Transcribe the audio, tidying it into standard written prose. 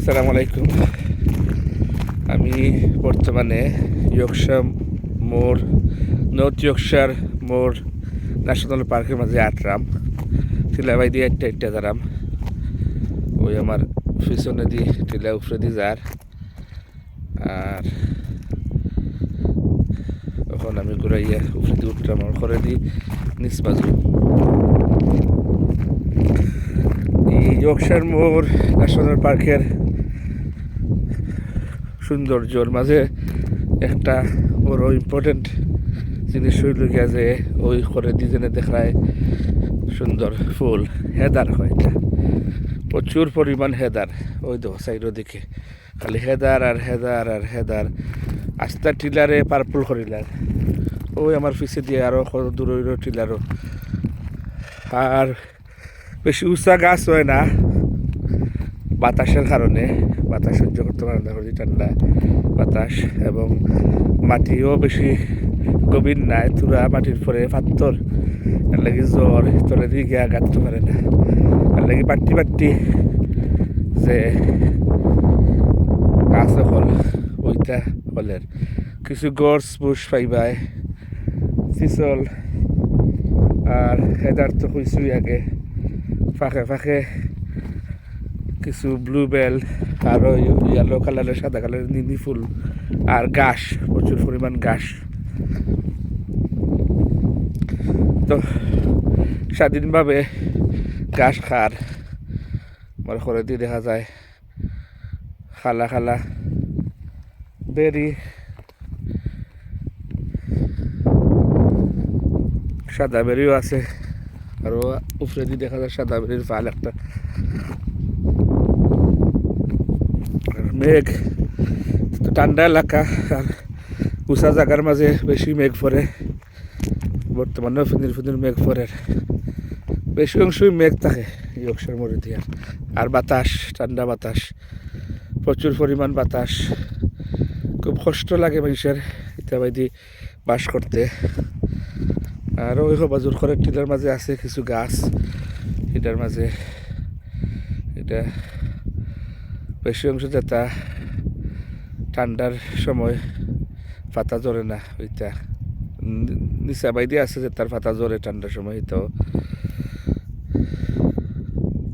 আসসালামু আলাইকুম। আমি বর্তমানে ইয়র্কশার মোর নর্থ ইয়র্কশার মোর ন্যাশনাল পার্কের মাঝে আটরাম টিলাবাই দিয়ে একটা দাঁড়াম। ওই আমার পিছনে দি টিলা উপরে দি যার। আর তখন আমি ঘুরাইয়া উপরে দিয়ে উঠলাম আমার ঘরে দি নিচ বাজু। এই ইয়র্কশার মোর ন্যাশনাল পার্কের সৌন্দর্যর মাঝে একটা বড় ইম্পর্টেন্ট জিনিস হইল গিয়া যে ওই করে দুজনে দেখায় সুন্দর ফুল হেদার হয় এটা প্রচুর পরিমাণ হেদার। ওই দেখো সাইডের দিকে খালি হেদার আর হেদার আর হেদার আস্তা টিলারে পার্পল করিলার। ওই আমার পিছিয়ে দিয়ে আরও দূর টিলারও। আর বেশি উঁচা গাছ হয় না বাতাসের কারণে, বাতাস সহ্য করতে পারে না, ঠান্ডা বাতাস, এবং মাটিও বেশি গভীর নাই, তুরা মাটির পরে পাত্তর, এর লাগে জ্বর তলে দিয়ে গিয়া গাঁটতে পারে না। এর লাগে পাট্টি যে গাছ হল ওইটা হলের কিছু গছ বুশ পাইবাই চিচল আর হেদার তো হইছই আগে। ফাঁকে ফাঁকে কিছু ব্লু বেল আর ইয়েলো কালারের সাদা কালারের নিনি ফুল আর ঘাস, প্রচুর পরিমাণ ঘাস। তো স্বাধীনভাবে ঘাস খার আমার ঘরে দিয়ে দেখা যায় খালা খালা বেরি, সাদা বেরিও আছে। আরও উপরে দিয়ে দেখা যায় সাদা বেরির ফাল একটা। মেঘ তো ঠান্ডা এলাকা আর উঁচা জায়গার মাঝে বেশি মেঘ পড়ে। বর্তমানেও ফুনির মেঘ পড়ে, বেশি অংশই মেঘ থাকে ইয়র্কশার মোড়ে দিয়ে। আর বাতাস, ঠান্ডা বাতাস, প্রচুর পরিমাণ বাতাস। খুব কষ্ট লাগে মানুষের ইত্যাদি বাস করতে। আর ওই বাজুর ঘরের টিলার মাঝে আছে কিছু গাছ, এটার মাঝে এটা বেশি অংশ যেটা ঠান্ডার সময় পাতা ঝরে না, ওইটা নিচা বাইদি আছে যে তার পাতা ঝরে ঠান্ডার সময়। তো